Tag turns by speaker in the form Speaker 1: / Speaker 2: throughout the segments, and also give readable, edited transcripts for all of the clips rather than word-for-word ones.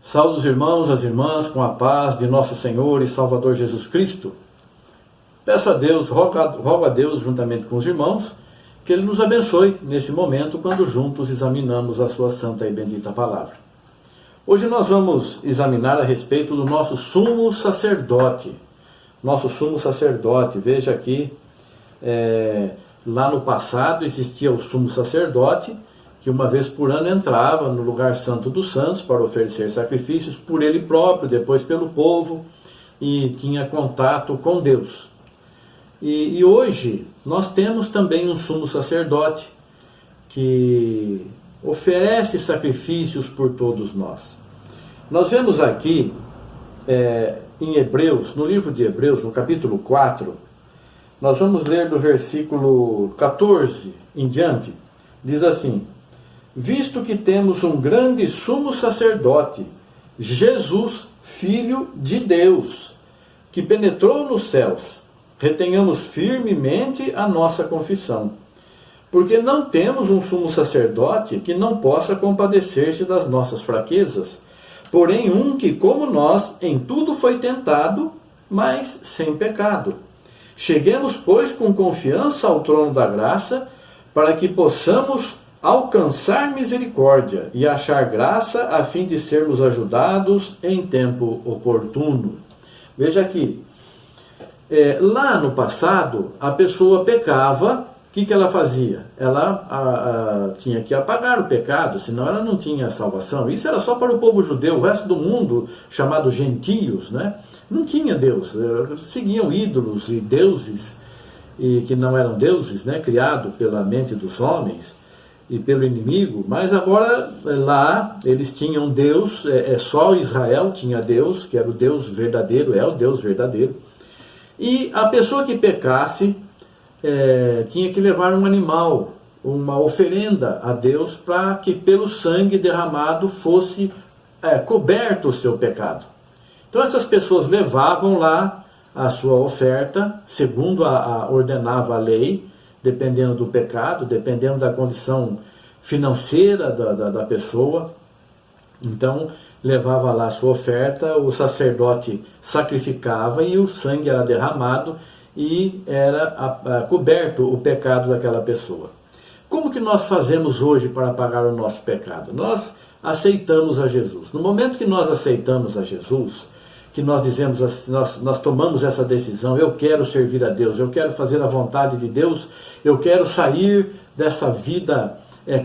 Speaker 1: Saúde os irmãos, as irmãs, com a paz de nosso Senhor e Salvador Jesus Cristo. Peço a Deus, rogo a Deus, juntamente com os irmãos, que Ele nos abençoe nesse momento, quando juntos examinamos a sua santa e bendita palavra. Hoje nós vamos examinar a respeito do nosso sumo sacerdote. Nosso sumo sacerdote, veja aqui, lá no passado existia o sumo sacerdote, que uma vez por ano entrava no lugar santo dos santos para oferecer sacrifícios por ele próprio, depois pelo povo, e tinha contato com Deus. E hoje nós temos também um sumo sacerdote que oferece sacrifícios por todos nós. Nós vemos aqui em Hebreus, no livro de Hebreus, no capítulo 4, nós vamos ler do versículo 14 em diante, diz assim: visto que temos um grande sumo sacerdote, Jesus, Filho de Deus, que penetrou nos céus, retenhamos firmemente a nossa confissão. Porque não temos um sumo sacerdote que não possa compadecer-se das nossas fraquezas, porém um que, como nós, em tudo foi tentado, mas sem pecado. Cheguemos, pois, com confiança ao trono da graça, para que possamos alcançar misericórdia e achar graça, a fim de sermos ajudados em tempo oportuno. Veja aqui, lá no passado, a pessoa pecava, o que ela fazia? Ela tinha que apagar o pecado, senão ela não tinha salvação. Isso era só para o povo judeu. O resto do mundo, chamado gentios, né, não tinha Deus. Seguiam ídolos e deuses, e que não eram deuses, né, criados pela mente dos homens e pelo inimigo. Mas agora lá eles tinham Deus, só Israel tinha Deus, que era o Deus verdadeiro, é o Deus verdadeiro. E a pessoa que pecasse tinha que levar um animal, uma oferenda a Deus, para que pelo sangue derramado fosse coberto o seu pecado. Então essas pessoas levavam lá a sua oferta, segundo ordenava a lei, dependendo do pecado, dependendo da condição financeira da pessoa. Então levava lá a sua oferta, o sacerdote sacrificava e o sangue era derramado e era coberto o pecado daquela pessoa. Como que nós fazemos hoje para pagar o nosso pecado? Nós aceitamos a Jesus. No momento que nós aceitamos a Jesus, que nós dizemos assim, nós tomamos essa decisão: eu quero servir a Deus, eu quero fazer a vontade de Deus, eu quero sair dessa vida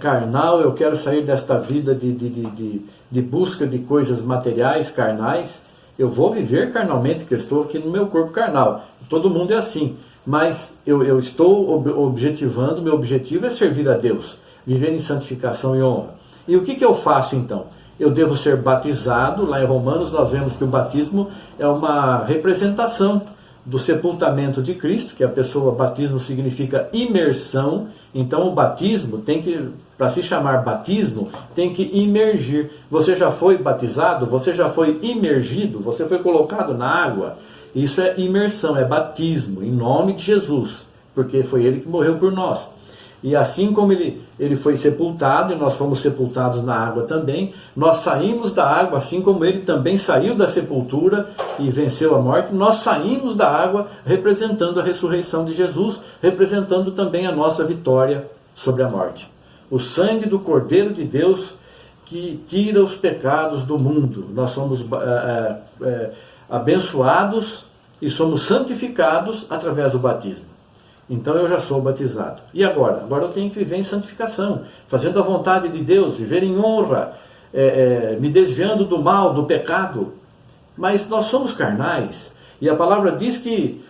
Speaker 1: carnal, eu quero sair desta vida de busca de coisas materiais, carnais. Eu vou viver carnalmente, que eu estou aqui no meu corpo carnal. Todo mundo é assim, mas eu estou objetivando, meu objetivo é servir a Deus, viver em santificação e honra. E o que eu faço então? Eu devo ser batizado. Lá em Romanos nós vemos que o batismo é uma representação do sepultamento de Cristo, que batismo significa imersão. Então o batismo para se chamar batismo, tem que imergir. Você já foi batizado, você já foi imergido, você foi colocado na água. Isso é imersão, é batismo, em nome de Jesus, porque foi Ele que morreu por nós. E assim como ele foi sepultado, e nós fomos sepultados na água também, nós saímos da água, assim como Ele também saiu da sepultura e venceu a morte, nós saímos da água representando a ressurreição de Jesus, representando também a nossa vitória sobre a morte. O sangue do Cordeiro de Deus que tira os pecados do mundo. Nós somos abençoados e somos santificados através do batismo. Então eu já sou batizado. E agora? Agora eu tenho que viver em santificação, fazendo a vontade de Deus, viver em honra, me desviando do mal, do pecado. Mas nós somos carnais, e a palavra diz que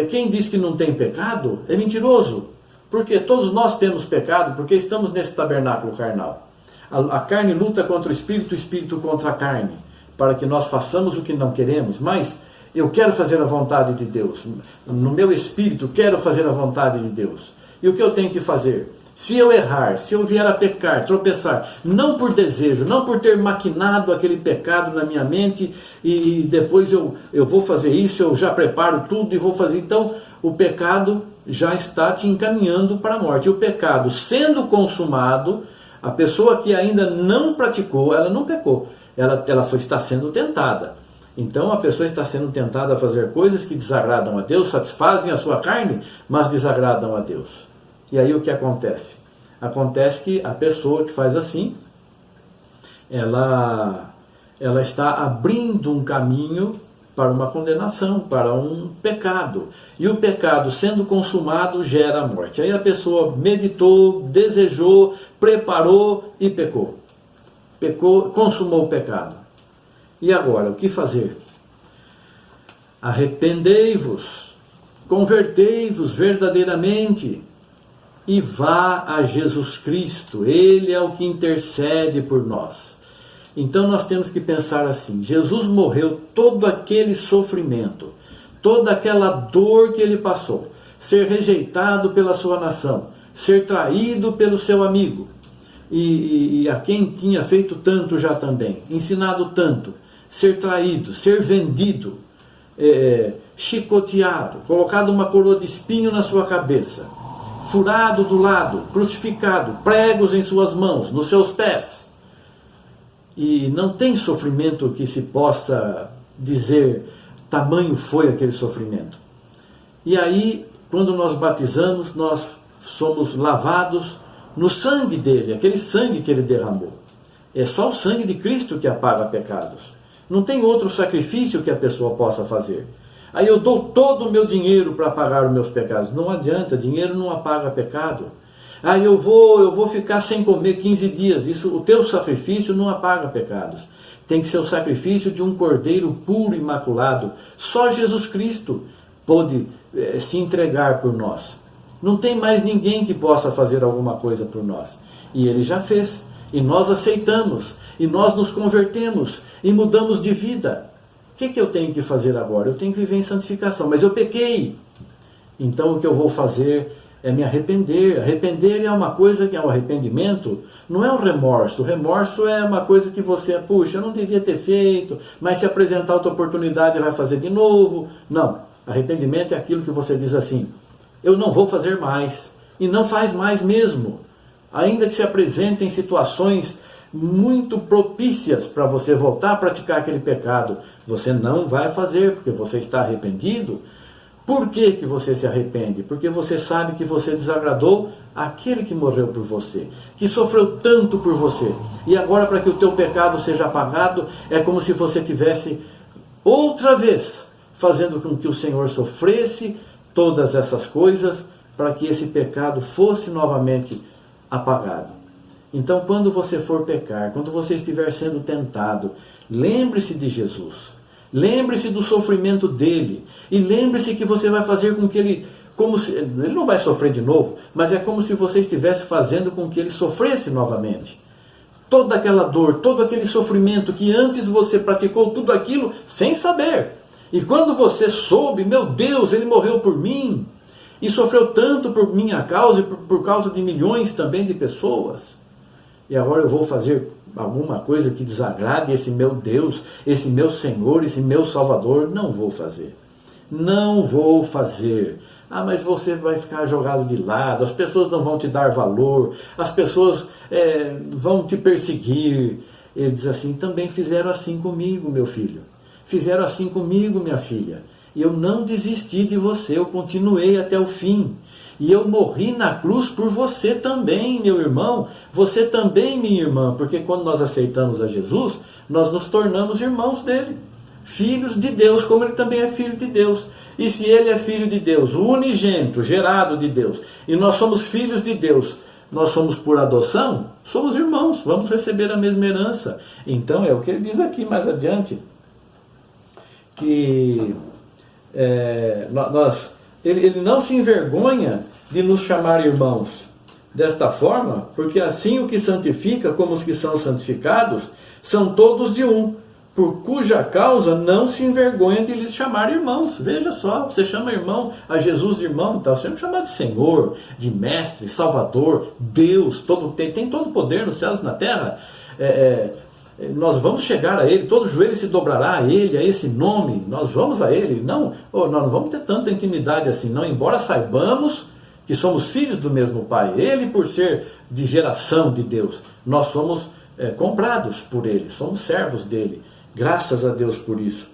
Speaker 1: quem diz que não tem pecado é mentiroso, porque todos nós temos pecado, porque estamos nesse tabernáculo carnal. A carne luta contra o espírito contra a carne, para que nós façamos o que não queremos. Mas eu quero fazer a vontade de Deus. No meu espírito, quero fazer a vontade de Deus. E o que eu tenho que fazer? Se eu errar, se eu vier a pecar, tropeçar, não por desejo, não por ter maquinado aquele pecado na minha mente, e depois eu vou fazer isso, eu já preparo tudo e vou fazer. Então, o pecado já está te encaminhando para a morte. E o pecado sendo consumado, a pessoa que ainda não praticou, ela não pecou. ela está sendo tentada. Então a pessoa está sendo tentada a fazer coisas que desagradam a Deus, satisfazem a sua carne, mas desagradam a Deus. E aí o que acontece? Acontece que a pessoa que faz assim, ela está abrindo um caminho para uma condenação, para um pecado. E o pecado sendo consumado gera a morte. Aí a pessoa meditou, desejou, preparou e pecou. Pecou, consumou o pecado. E agora, o que fazer? Arrependei-vos, convertei-vos verdadeiramente e vá a Jesus Cristo. Ele é o que intercede por nós. Então nós temos que pensar assim, Jesus morreu todo aquele sofrimento, toda aquela dor que ele passou, ser rejeitado pela sua nação, ser traído pelo seu amigo, e a quem tinha feito tanto já também, ensinado tanto, ser traído, ser vendido, chicoteado, colocado uma coroa de espinho na sua cabeça, furado do lado, crucificado, pregos em suas mãos, nos seus pés. E não tem sofrimento que se possa dizer tamanho foi aquele sofrimento. E aí, quando nós batizamos, nós somos lavados no sangue dele, aquele sangue que ele derramou. É só o sangue de Cristo que apaga pecados. Não tem outro sacrifício que a pessoa possa fazer. Aí eu dou todo o meu dinheiro para pagar os meus pecados. Não adianta, dinheiro não apaga pecado. Aí eu vou ficar sem comer 15 dias. Isso, o teu sacrifício não apaga pecados. Tem que ser o sacrifício de um cordeiro puro, imaculado. Só Jesus Cristo pôde se entregar por nós. Não tem mais ninguém que possa fazer alguma coisa por nós. E ele já fez. E nós aceitamos. E nós nos convertemos. E mudamos de vida. O que eu tenho que fazer agora? Eu tenho que viver em santificação. Mas eu pequei. Então o que eu vou fazer é me arrepender. Arrepender é uma coisa que é um arrependimento, não é um remorso. O remorso é uma coisa que você, puxa, eu não devia ter feito, mas se apresentar outra oportunidade vai fazer de novo. Não, arrependimento é aquilo que você diz assim, eu não vou fazer mais, e não faz mais mesmo. Ainda que se apresentem situações muito propícias para você voltar a praticar aquele pecado, você não vai fazer, porque você está arrependido. Por que você se arrepende? Porque você sabe que você desagradou aquele que morreu por você, que sofreu tanto por você. E agora, para que o teu pecado seja apagado, é como se você tivesse outra vez fazendo com que o Senhor sofresse todas essas coisas, para que esse pecado fosse novamente apagado. Então, quando você for pecar, quando você estiver sendo tentado, lembre-se de Jesus. Lembre-se do sofrimento dele. E lembre-se que você vai fazer com que ele... ele não vai sofrer de novo, mas é como se você estivesse fazendo com que ele sofresse novamente. Toda aquela dor, todo aquele sofrimento que antes você praticou tudo aquilo sem saber. E quando você soube, meu Deus, ele morreu por mim. E sofreu tanto por minha causa e por causa de milhões também de pessoas. E agora eu vou fazer alguma coisa que desagrade esse meu Deus, esse meu Senhor, esse meu Salvador. Não vou fazer. Não vou fazer. Ah, mas você vai ficar jogado de lado, as pessoas não vão te dar valor, as pessoas vão te perseguir. Ele diz assim, também fizeram assim comigo, meu filho. Fizeram assim comigo, minha filha. E eu não desisti de você, eu continuei até o fim. E eu morri na cruz por você também, meu irmão. Você também, minha irmã. Porque quando nós aceitamos a Jesus, nós nos tornamos irmãos dele. Filhos de Deus, como ele também é filho de Deus. E se ele é filho de Deus, o unigênito, gerado de Deus, e nós somos filhos de Deus, nós somos por adoção, somos irmãos, vamos receber a mesma herança. Então é o que ele diz aqui mais adiante, que ele não se envergonha de nos chamar irmãos desta forma, porque assim o que santifica como os que são santificados são todos de um, por cuja causa não se envergonha de lhes chamar irmãos. Veja só, você chama irmão a Jesus de irmão, então você chama chamar de Senhor, de Mestre, Salvador, Deus, tem todo o poder nos céus e na terra. Nós vamos chegar a Ele, todo joelho se dobrará a Ele, a esse nome, nós vamos a Ele. Nós não vamos ter tanta intimidade assim, não, embora saibamos que somos filhos do mesmo Pai. Ele, por ser de geração de Deus, nós somos comprados por ele, somos servos dele, graças a Deus por isso.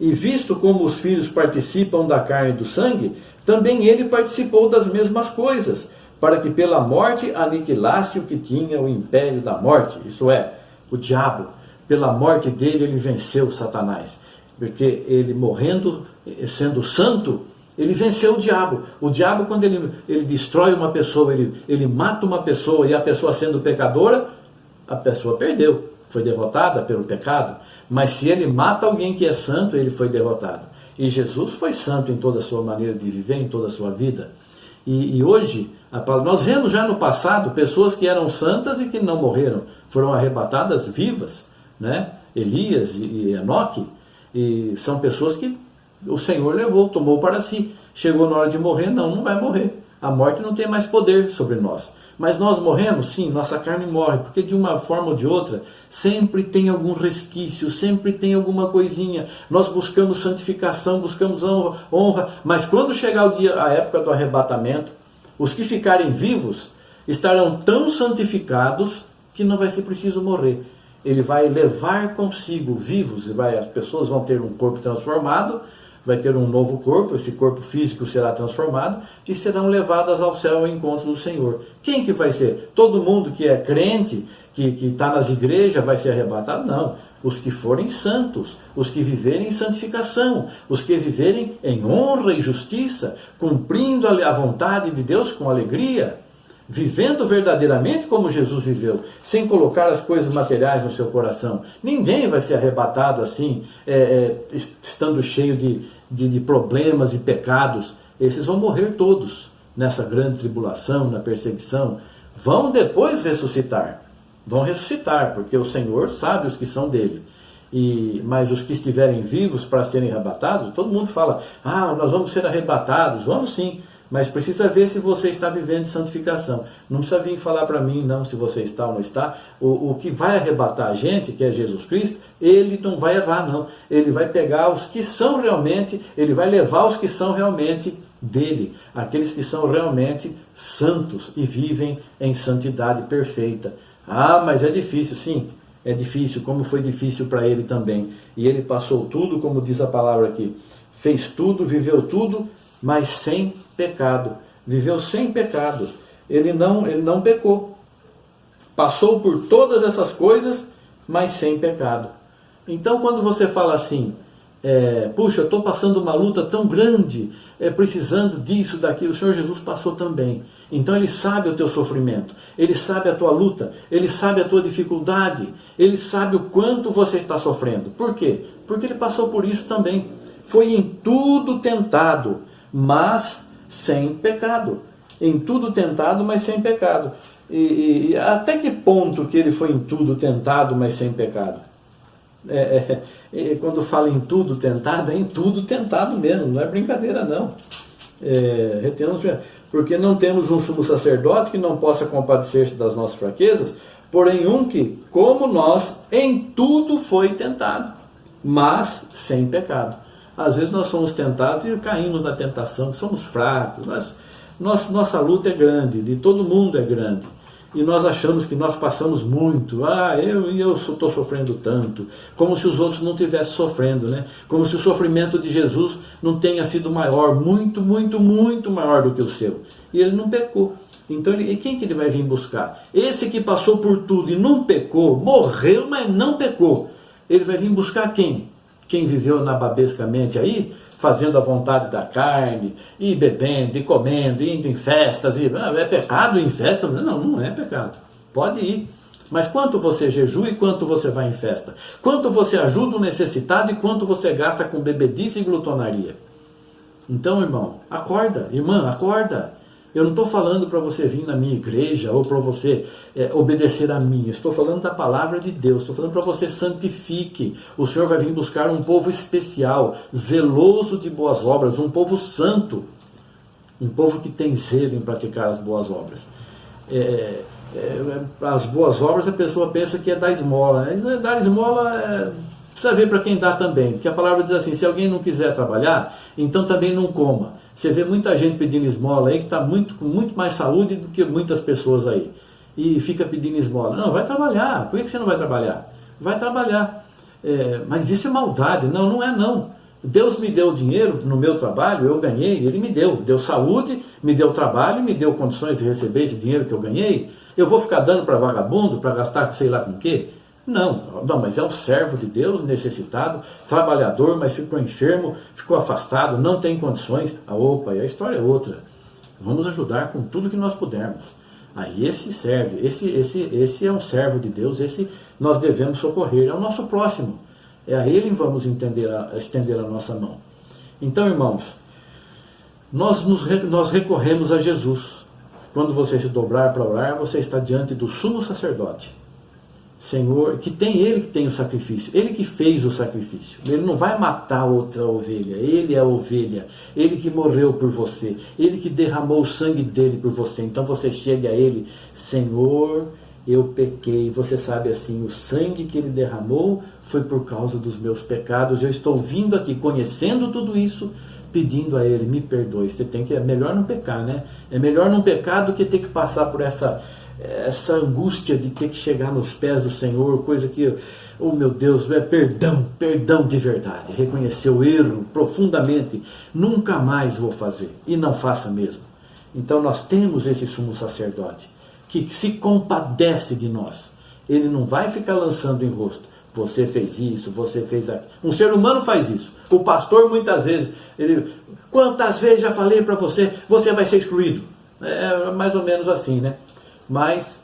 Speaker 1: E visto como os filhos participam da carne e do sangue, também ele participou das mesmas coisas, para que pela morte aniquilasse o que tinha o império da morte, isso é, o diabo. Pela morte dele ele venceu Satanás, porque ele morrendo, sendo santo, ele venceu o diabo. O diabo, quando ele destrói uma pessoa, ele mata uma pessoa, e a pessoa sendo pecadora, a pessoa perdeu, foi derrotada pelo pecado. Mas se ele mata alguém que é santo, ele foi derrotado. E Jesus foi santo em toda a sua maneira de viver, em toda a sua vida. E hoje, nós vemos já no passado pessoas que eram santas e que não morreram, foram arrebatadas vivas, né? Elias e Enoque, e são pessoas que o Senhor levou, tomou para si. Chegou na hora de morrer, não vai morrer. A morte não tem mais poder sobre nós. Mas nós morremos? Sim, nossa carne morre, porque de uma forma ou de outra, sempre tem algum resquício, sempre tem alguma coisinha. Nós buscamos santificação, buscamos honra, mas quando chegar a época do arrebatamento, os que ficarem vivos estarão tão santificados que não vai ser preciso morrer. Ele vai levar consigo vivos, as pessoas vão ter um corpo transformado, vai ter um novo corpo, esse corpo físico será transformado e serão levadas ao céu ao encontro do Senhor. Quem que vai ser? Todo mundo que é crente, que está nas igrejas vai ser arrebatado? Não. Os que forem santos, os que viverem em santificação, os que viverem em honra e justiça, cumprindo a vontade de Deus com alegria, vivendo verdadeiramente como Jesus viveu, sem colocar as coisas materiais no seu coração. Ninguém vai ser arrebatado assim, estando cheio de problemas e pecados. Esses vão morrer todos nessa grande tribulação, na perseguição. Vão depois ressuscitar. Vão ressuscitar, porque o Senhor sabe os que são dele. Mas os que estiverem vivos para serem arrebatados, todo mundo fala, nós vamos ser arrebatados. Vamos sim. Mas precisa ver se você está vivendo de santificação. Não precisa vir falar para mim, não, se você está ou não está. O que vai arrebatar a gente, que é Jesus Cristo, ele não vai errar, não. Ele vai pegar os que são realmente, ele vai levar os que são realmente dele. Aqueles que são realmente santos e vivem em santidade perfeita. Mas é difícil, sim. É difícil, como foi difícil para ele também. E ele passou tudo, como diz a palavra aqui. Fez tudo, viveu tudo, mas sem pecado. Viveu sem pecado. Ele não pecou. Passou por todas essas coisas, mas sem pecado. Então, quando você fala assim, puxa, eu estou passando uma luta tão grande, precisando disso, daquilo, o Senhor Jesus passou também. Então ele sabe o teu sofrimento, ele sabe a tua luta, ele sabe a tua dificuldade, ele sabe o quanto você está sofrendo. Por quê? Porque ele passou por isso também. Foi em tudo tentado, mas sem pecado. Em tudo tentado, mas sem pecado. E até que ponto que ele foi em tudo tentado, mas sem pecado? Quando fala em tudo tentado, é em tudo tentado mesmo, não é brincadeira não. Porque não temos um sumo sacerdote que não possa compadecer-se das nossas fraquezas, porém um que, como nós, em tudo foi tentado, mas sem pecado. Às vezes nós somos tentados e caímos na tentação, somos fracos, nossa luta é grande, de todo mundo é grande. E nós achamos que nós passamos muito. Eu estou sofrendo tanto. Como se os outros não estivessem sofrendo, né? Como se o sofrimento de Jesus não tenha sido maior, muito, muito, muito maior do que o seu. E ele não pecou. Então, e quem que ele vai vir buscar? Esse que passou por tudo e não pecou, morreu, mas não pecou. Ele vai vir buscar quem? Quem viveu nababescamente aí, fazendo a vontade da carne, e bebendo, e comendo, e indo em festas, é pecado ir em festa? Não é pecado, pode ir, mas quanto você jejua e quanto você vai em festa? Quanto você ajuda o necessitado e quanto você gasta com bebedice e glutonaria? Então, irmão, acorda, irmã, acorda. Eu não estou falando para você vir na minha igreja ou para você obedecer a mim. Estou falando da palavra de Deus. Estou falando para você santifique. O Senhor vai vir buscar um povo especial, zeloso de boas obras, um povo santo, um povo que tem zelo em praticar as boas obras. As boas obras a pessoa pensa que é dar esmola. Dar esmola precisa ver para quem dá também. Porque a palavra diz assim, se alguém não quiser trabalhar, então também não coma. Você vê muita gente pedindo esmola aí que está com muito mais saúde do que muitas pessoas aí. e fica pedindo esmola. Não, vai trabalhar. Por que você não vai trabalhar? Vai trabalhar. Mas isso é maldade. Não, não é não. Deus me deu dinheiro no meu trabalho, eu ganhei, Ele me deu saúde, me deu trabalho, me deu condições de receber esse dinheiro que eu ganhei. Eu vou ficar dando para vagabundo, para gastar sei lá com o quê? Não, mas é um servo de Deus, necessitado, trabalhador, mas ficou enfermo, ficou afastado, não tem condições. Opa, e a história é outra. Vamos ajudar com tudo que nós pudermos. Aí esse serve, esse é um servo de Deus, esse nós devemos socorrer, é o nosso próximo. É a ele vamos estender a nossa mão. Então, irmãos, nós recorremos a Jesus. Quando você se dobrar para orar, você está diante do sumo sacerdote. Senhor, que ele que tem o sacrifício, ele que fez o sacrifício. Ele não vai matar outra ovelha, ele é a ovelha, ele que morreu por você, ele que derramou o sangue dele por você. Então você chega a ele, Senhor, eu pequei. Você sabe assim, o sangue que ele derramou foi por causa dos meus pecados. Eu estou vindo aqui, conhecendo tudo isso, pedindo a ele, me perdoe. É melhor não pecar, né? É melhor não pecar do que ter que passar por essa angústia de ter que chegar nos pés do Senhor, coisa que, oh meu Deus, perdão de verdade, reconhecer o erro profundamente, nunca mais vou fazer, e não faça mesmo. Então nós temos esse sumo sacerdote, que se compadece de nós. Ele não vai ficar lançando em rosto, você fez isso, você fez aquilo. Um ser humano faz isso. O pastor muitas vezes, quantas vezes já falei para você, você vai ser excluído. É mais ou menos assim, né? Mas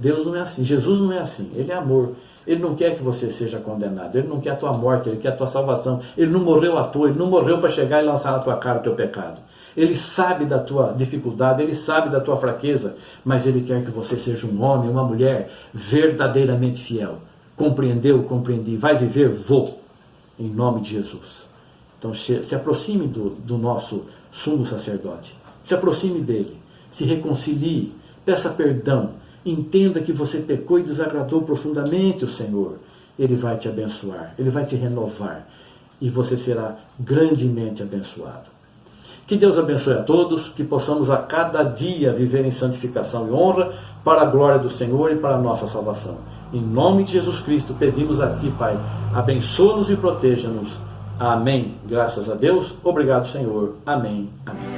Speaker 1: Deus não é assim, Jesus não é assim, Ele é amor. Ele não quer que você seja condenado, Ele não quer a tua morte, Ele quer a tua salvação. Ele não morreu à toa, Ele não morreu para chegar e lançar na tua cara o teu pecado. Ele sabe da tua dificuldade, Ele sabe da tua fraqueza, mas Ele quer que você seja um homem, uma mulher verdadeiramente fiel. Compreendeu? Compreendi. Vai viver? Vou. Em nome de Jesus. Então se aproxime do nosso sumo sacerdote. Se aproxime dele. Se reconcilie. Peça perdão. Entenda que você pecou e desagradou profundamente o Senhor. Ele vai te abençoar. Ele vai te renovar. E você será grandemente abençoado. Que Deus abençoe a todos. Que possamos a cada dia viver em santificação e honra para a glória do Senhor e para a nossa salvação. Em nome de Jesus Cristo, pedimos a Ti, Pai, abençoa-nos e proteja-nos. Amém. Graças a Deus. Obrigado, Senhor. Amém. Amém.